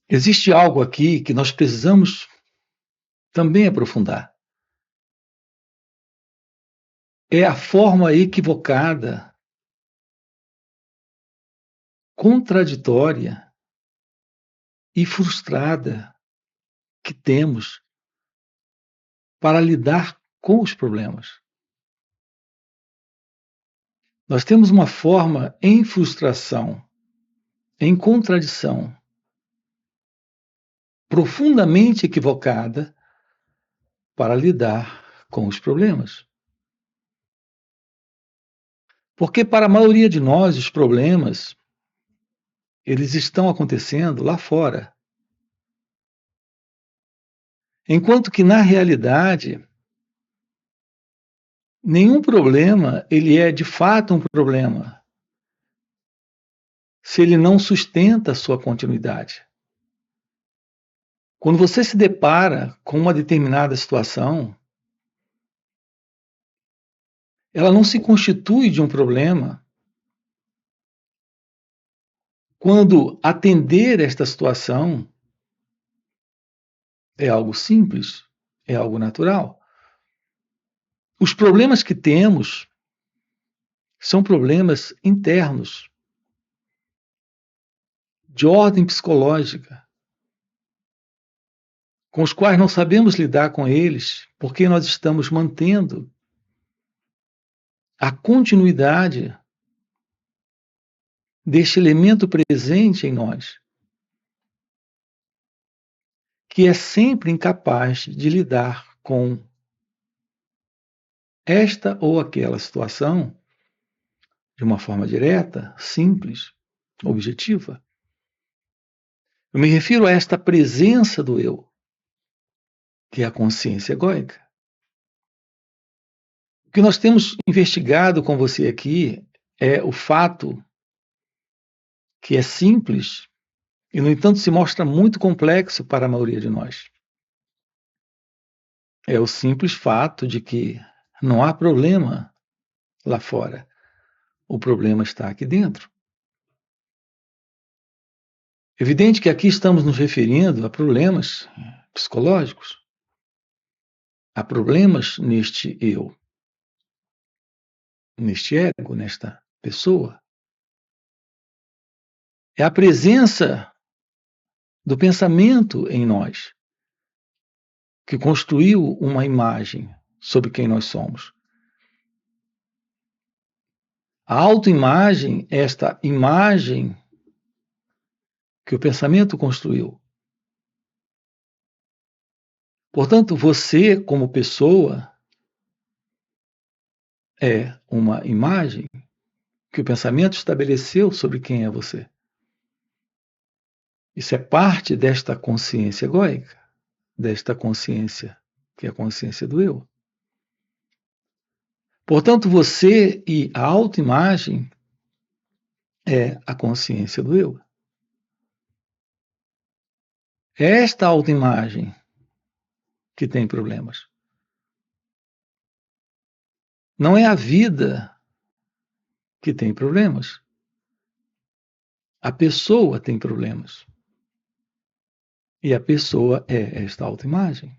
Existe algo aqui que nós precisamos também aprofundar. É a forma equivocada, contraditória e frustrada que temos para lidar com os problemas. Nós temos uma forma em frustração, em contradição, profundamente equivocada para lidar com os problemas. Porque para a maioria de nós, os problemas, eles estão acontecendo lá fora. Enquanto que, na realidade, nenhum problema ele é de fato um problema se ele não sustenta a sua continuidade. Quando você se depara com uma determinada situação, ela não se constitui de um problema quando atender esta situação é algo simples, é algo natural. Os problemas que temos são problemas internos, de ordem psicológica, com os quais não sabemos lidar com eles, porque nós estamos mantendo a continuidade deste elemento presente em nós, que é sempre incapaz de lidar com esta ou aquela situação de uma forma direta, simples, objetiva. Eu me refiro a esta presença do eu, que é a consciência egóica. O que nós temos investigado com você aqui é o fato que é simples e, no entanto, se mostra muito complexo para a maioria de nós. É o simples fato de que não há problema lá fora. O problema está aqui dentro. Evidente que aqui estamos nos referindo a problemas psicológicos, a problemas neste eu, neste ego, nesta pessoa. É a presença do pensamento em nós que construiu uma imagem sobre quem nós somos. A autoimagem, esta imagem que o pensamento construiu. Portanto, você, como pessoa, é uma imagem que o pensamento estabeleceu sobre quem é você. Isso é parte desta consciência egóica, desta consciência que é a consciência do eu. Portanto, você e a autoimagem é a consciência do eu. É esta autoimagem que tem problemas. Não é a vida que tem problemas. A pessoa tem problemas. E a pessoa é esta autoimagem.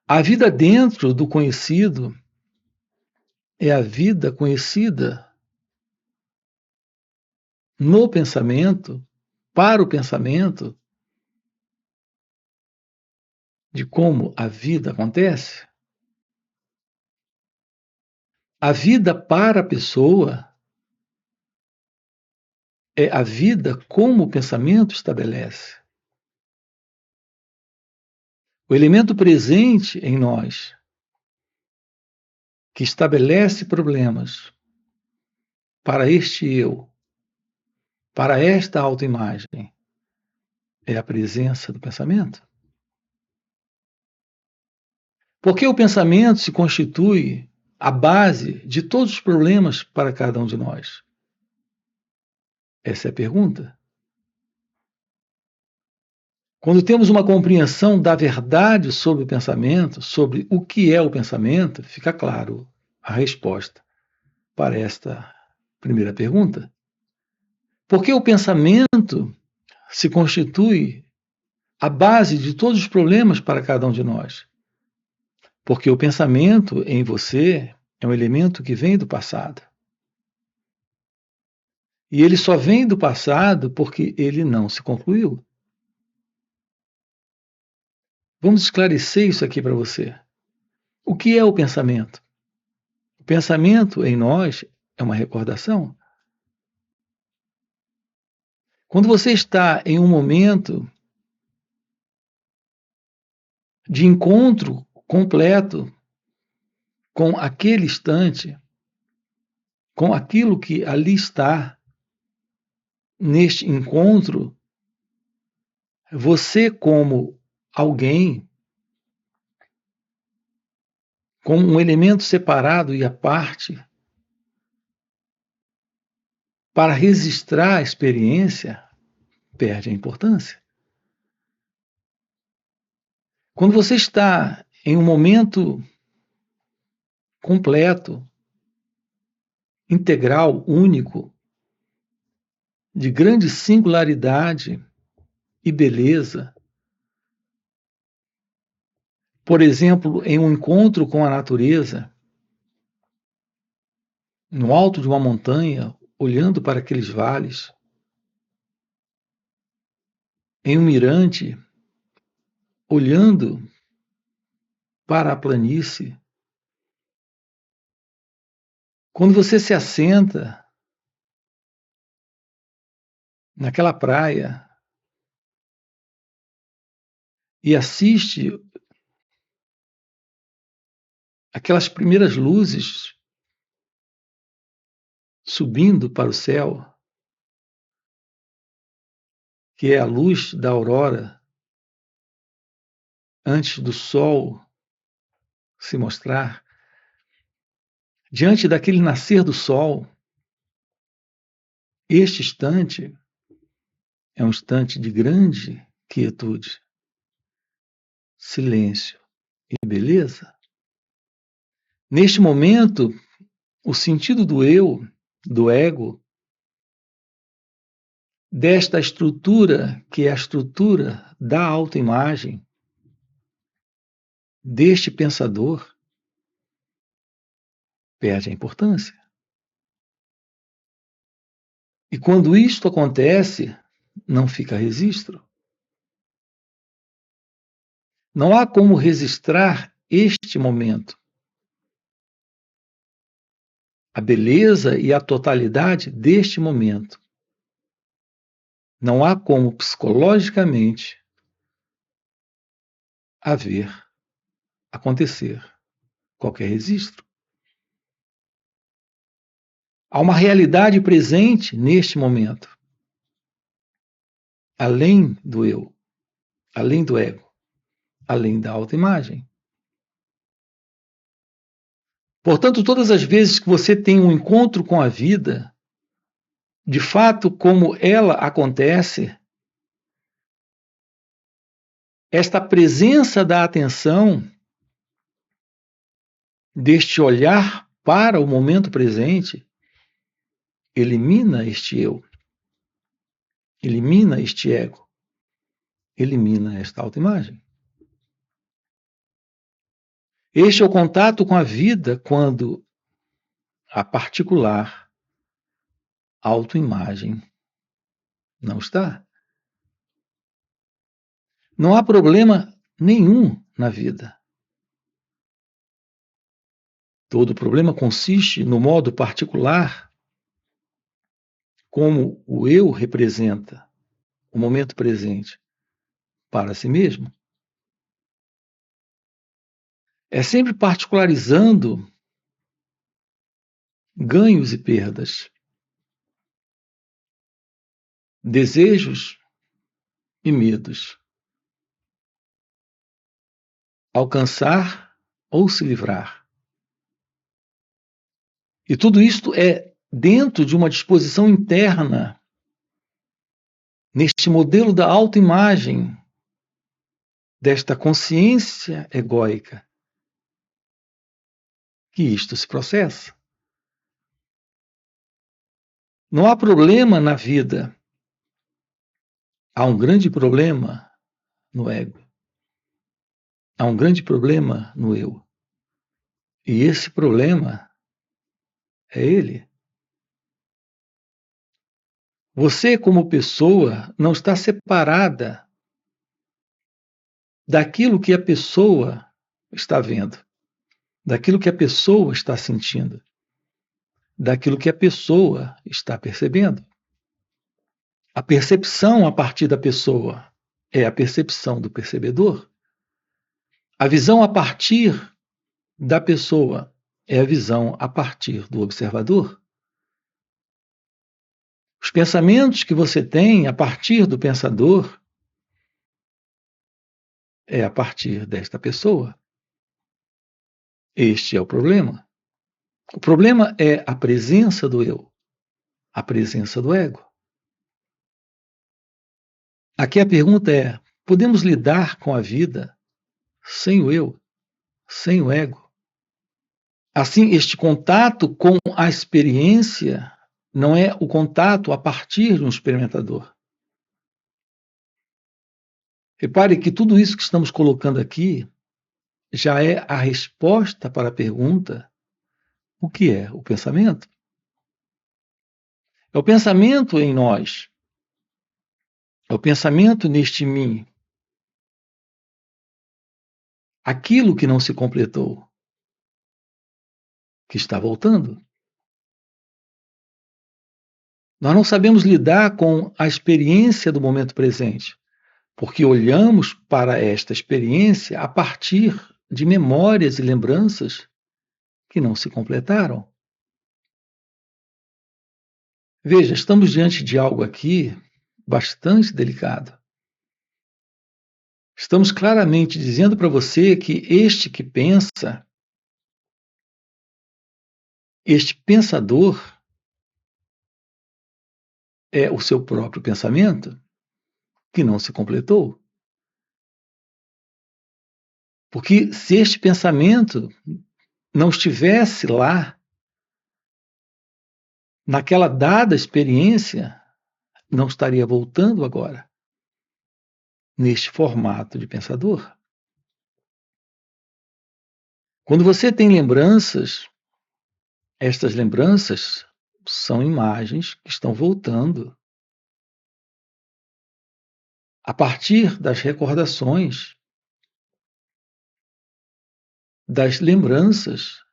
A vida dentro do conhecido é a vida conhecida no pensamento, para o pensamento, de como a vida acontece. A vida para a pessoa é a vida como o pensamento estabelece. O elemento presente em nós, que estabelece problemas para este eu, para esta autoimagem, é a presença do pensamento. Porque o pensamento se constitui a base de todos os problemas para cada um de nós? Essa é a pergunta. Quando temos uma compreensão da verdade sobre o pensamento, sobre o que é o pensamento, fica claro a resposta para esta primeira pergunta. Porque o pensamento se constitui a base de todos os problemas para cada um de nós. Porque o pensamento em você é um elemento que vem do passado. E ele só vem do passado porque ele não se concluiu. Vamos esclarecer isso aqui para você. O que é o pensamento? O pensamento em nós é uma recordação. Quando você está em um momento de encontro completo com aquele instante, com aquilo que ali está, neste encontro, você, como alguém, como um elemento separado e à parte, para registrar a experiência, perde a importância. Quando você está em um momento completo, integral, único, de grande singularidade e beleza, por exemplo, em um encontro com a natureza, no alto de uma montanha, olhando para aqueles vales, em um mirante, olhando para a planície, quando você se assenta naquela praia e assiste aquelas primeiras luzes subindo para o céu, que é a luz da aurora, antes do sol se mostrar, diante daquele nascer do sol, este instante é um instante de grande quietude, silêncio e beleza. Neste momento, o sentido do eu, do ego, desta estrutura, que é a estrutura da autoimagem, deste pensador, perde a importância. E quando isto acontece, não fica registro. Não há como registrar este momento. A beleza e a totalidade deste momento. Não há como psicologicamente acontecer qualquer registro. Há uma realidade presente neste momento, além do eu, além do ego, além da autoimagem. Portanto, todas as vezes que você tem um encontro com a vida, de fato, como ela acontece, esta presença da atenção, deste olhar para o momento presente, elimina este eu, elimina este ego, elimina esta autoimagem. Este é o contato com a vida quando a particular autoimagem não está. Não há problema nenhum na vida. Todo problema consiste no modo particular como o eu representa o momento presente para si mesmo. É sempre particularizando ganhos e perdas, desejos e medos, alcançar ou se livrar. E tudo isto é dentro de uma disposição interna, neste modelo da autoimagem, desta consciência egóica, que isto se processa. Não há problema na vida Há um grande problema no ego. Há um grande problema no eu. E esse problema é ele. Você, como pessoa, não está separada daquilo que a pessoa está vendo, daquilo que a pessoa está sentindo, daquilo que a pessoa está percebendo. A percepção a partir da pessoa é a percepção do percebedor. A visão a partir da pessoa é a visão a partir do observador. Os pensamentos que você tem a partir do pensador é a partir desta pessoa. Este é o problema. O problema é a presença do eu, a presença do ego. Aqui a pergunta é: podemos lidar com a vida sem o eu, sem o ego? Assim, este contato com a experiência não é o contato a partir de um experimentador. Repare que tudo isso que estamos colocando aqui já é a resposta para a pergunta: o que é o pensamento? É o pensamento em nós, é o pensamento neste mim, aquilo que não se completou, que está voltando. Nós não sabemos lidar com a experiência do momento presente, porque olhamos para esta experiência a partir de memórias e lembranças que não se completaram. Veja, estamos diante de algo aqui bastante delicado. Estamos claramente dizendo para você que este que pensa, este pensador, é o seu próprio pensamento que não se completou. Porque se este pensamento não estivesse lá, naquela dada experiência, não estaria voltando agora, neste formato de pensador. Quando você tem lembranças, estas lembranças são imagens que estão voltando a partir das recordações, das lembranças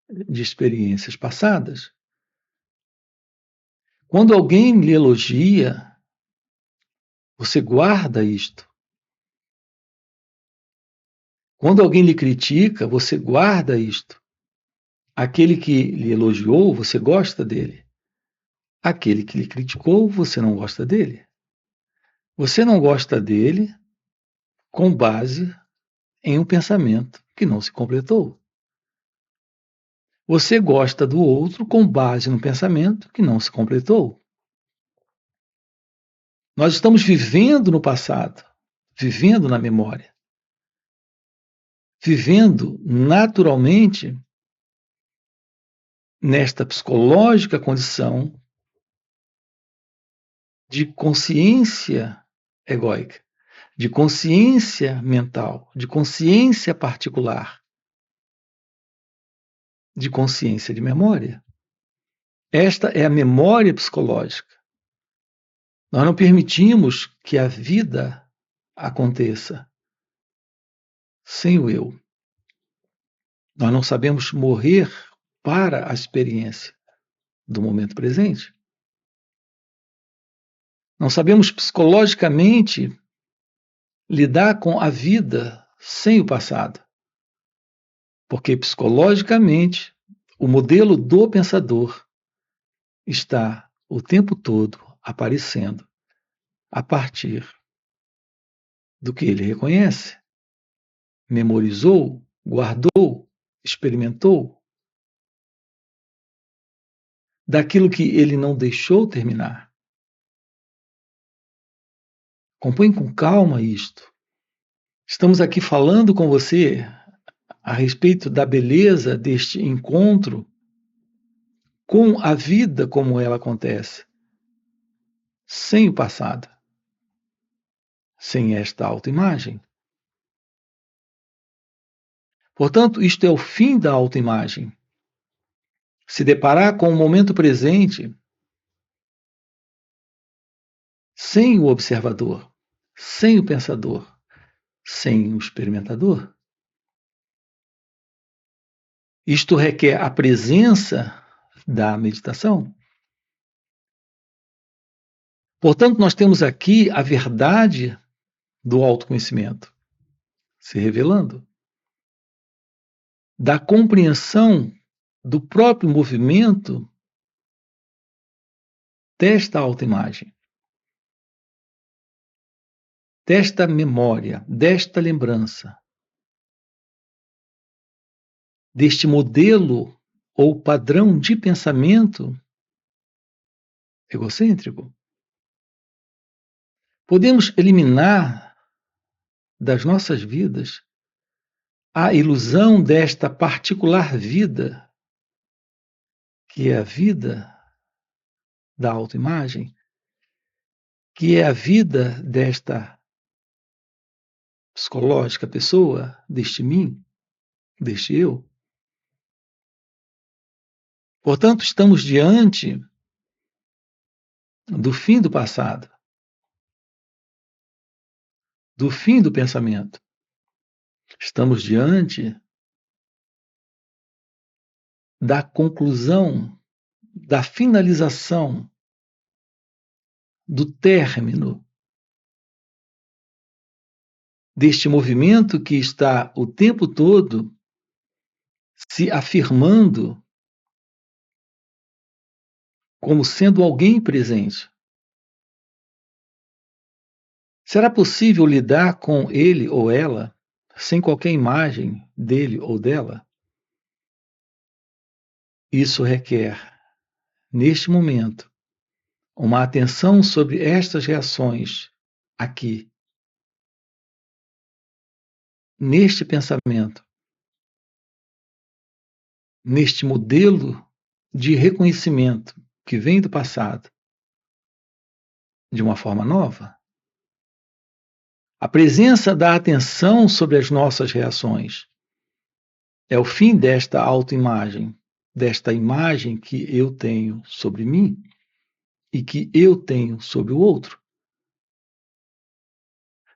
de experiências passadas. Quando alguém lhe elogia, você guarda isto. Quando alguém lhe critica, você guarda isto. Aquele que lhe elogiou, você gosta dele. Aquele que lhe criticou, você não gosta dele. Você não gosta dele com base em um pensamento que não se completou. Você gosta do outro com base no pensamento que não se completou. Nós estamos vivendo no passado, vivendo na memória, vivendo naturalmente nesta psicológica condição de consciência egóica, de consciência mental, de consciência particular, de consciência de memória. Esta é a memória psicológica. Nós não permitimos que a vida aconteça sem o eu. Nós não sabemos morrer para a experiência do momento presente. Não sabemos psicologicamente lidar com a vida sem o passado. Porque psicologicamente o modelo do pensador está o tempo todo aparecendo a partir do que ele reconhece, memorizou, guardou, experimentou, daquilo que ele não deixou terminar. Acompanhe com calma isto. Estamos aqui falando com você a respeito da beleza deste encontro com a vida como ela acontece, sem o passado. sem esta autoimagem. Portanto, isto é o fim da autoimagem. Se deparar com o momento presente sem o observador, sem o pensador, sem o experimentador. Isto requer a presença da meditação. Portanto, nós temos aqui a verdade do autoconhecimento se revelando, da compreensão do próprio movimento desta autoimagem, desta memória, desta lembrança, deste modelo ou padrão de pensamento egocêntrico. Podemos eliminar das nossas vidas a ilusão desta particular vida, que é a vida da autoimagem, que é a vida desta psicológica pessoa, deste mim, deste eu. Portanto, estamos diante do fim do passado, do fim do pensamento. Estamos diante da conclusão, da finalização, do término deste movimento que está o tempo todo se afirmando como sendo alguém presente. Será possível lidar com ele ou ela sem qualquer imagem dele ou dela? Isso requer, neste momento, uma atenção sobre estas reações aqui, neste pensamento, neste modelo de reconhecimento que vem do passado, de uma forma nova. A presença da atenção sobre as nossas reações é o fim desta autoimagem, desta imagem que eu tenho sobre mim e que eu tenho sobre o outro.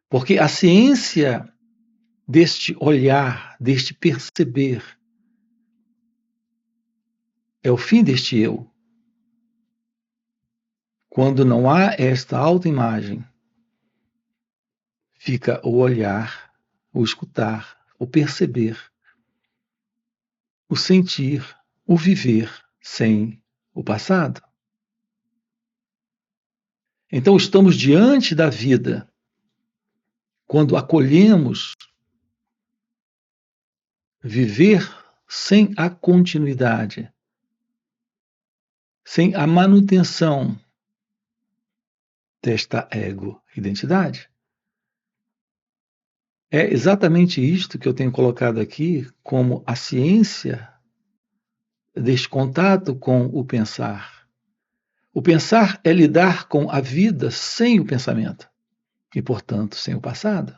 Porque a ciência deste olhar, deste perceber, é o fim deste eu. Quando não há esta autoimagem, fica o olhar, o escutar, o perceber, o sentir, o viver sem o passado. Então estamos diante da vida quando acolhemos viver sem a continuidade, sem a manutenção desta ego-identidade. É exatamente isto que eu tenho colocado aqui como a ciência deste contato com o pensar. O pensar é lidar com a vida sem o pensamento e, portanto, sem o passado.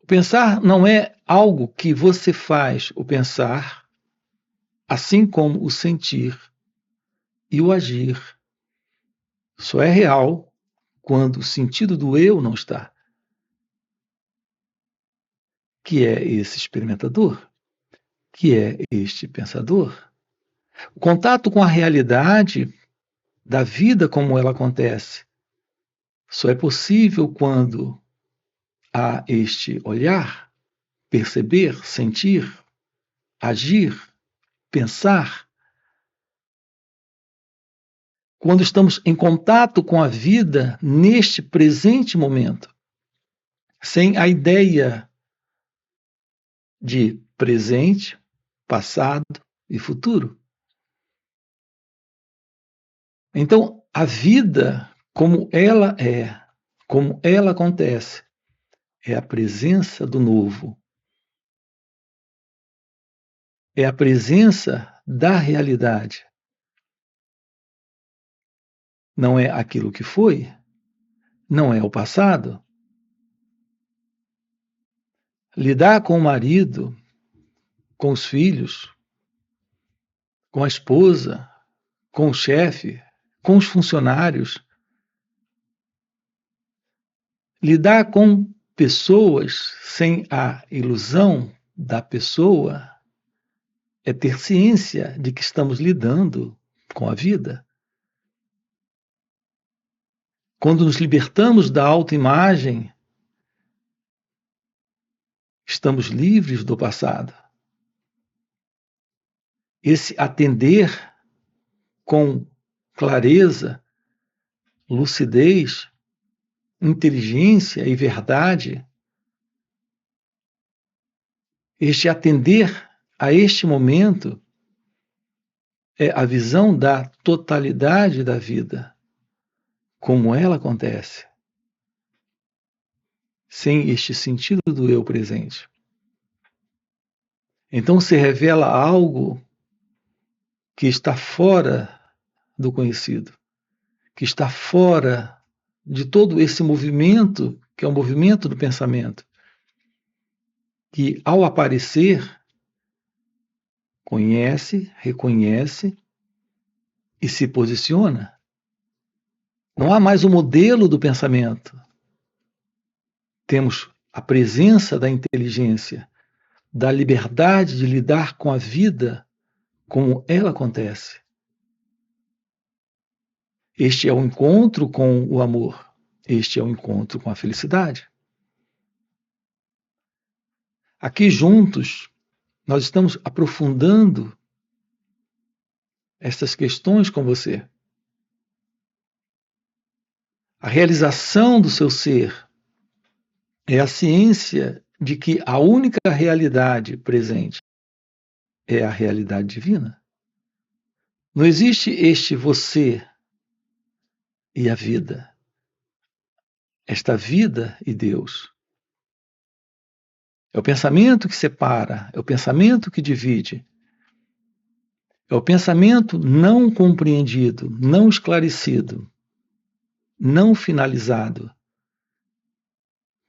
O pensar não é algo que você faz, o pensar, assim como o sentir e o agir. Só é real quando o sentido do eu não está, que é esse experimentador, que é este pensador. O contato com a realidade da vida como ela acontece só é possível quando há este olhar, perceber, sentir, agir, pensar. Quando estamos em contato com a vida neste presente momento, sem a ideia de presente, passado e futuro. Então, a vida, como ela é, como ela acontece, é a presença do novo. É a presença da realidade. Não é aquilo que foi, não é o passado. Lidar com o marido, com os filhos, com a esposa, com o chefe, com os funcionários. Lidar com pessoas sem a ilusão da pessoa é ter ciência de que estamos lidando com a vida. Quando nos libertamos da autoimagem, estamos livres do passado. Esse atender com clareza, lucidez, inteligência e verdade, este atender a este momento é a visão da totalidade da vida, como ela acontece, sem este sentido do eu presente. Então se revela algo que está fora do conhecido, que está fora de todo esse movimento, que é o movimento do pensamento, que ao aparecer, conhece, reconhece e se posiciona. Não há mais o modelo do pensamento. Temos a presença da inteligência, da liberdade de lidar com a vida como ela acontece. Este é o encontro com o amor. Este é o encontro com a felicidade. Aqui juntos, nós estamos aprofundando essas questões com você. A realização do seu ser é a ciência de que a única realidade presente é a realidade divina. Não existe este você e a vida. Esta vida e Deus. É o pensamento que separa, é o pensamento que divide. É o pensamento não compreendido, não esclarecido, não finalizado,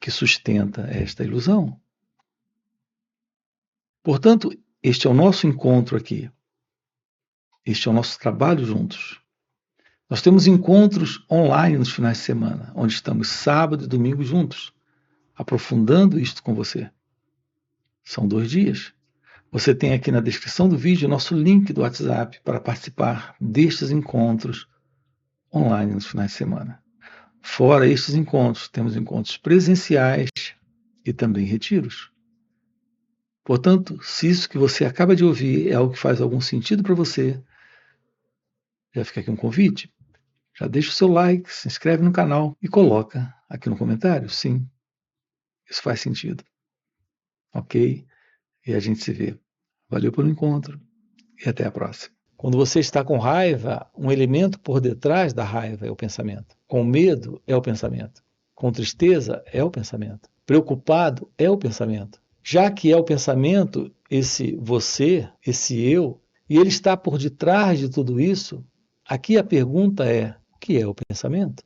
que sustenta esta ilusão. Portanto, este é o nosso encontro aqui. Este é o nosso trabalho juntos. Nós temos encontros online nos finais de semana, onde estamos sábado e domingo juntos, aprofundando isto com você. São 2 dias. Você tem aqui na descrição do vídeo o nosso link do WhatsApp para participar destes encontros online nos finais de semana. Fora estes encontros, temos encontros presenciais e também retiros. Portanto, se isso que você acaba de ouvir é algo que faz algum sentido para você, já fica aqui um convite. Já deixa o seu like, se inscreve no canal e coloca aqui no comentário, sim, isso faz sentido. Ok? E a gente se vê. Valeu pelo encontro e até a próxima. Quando você está com raiva, um elemento por detrás da raiva é o pensamento. Com medo é o pensamento. Com tristeza é o pensamento. Preocupado é o pensamento. Já que é o pensamento, esse você, esse eu, e ele está por detrás de tudo isso, aqui a pergunta é: o que é o pensamento?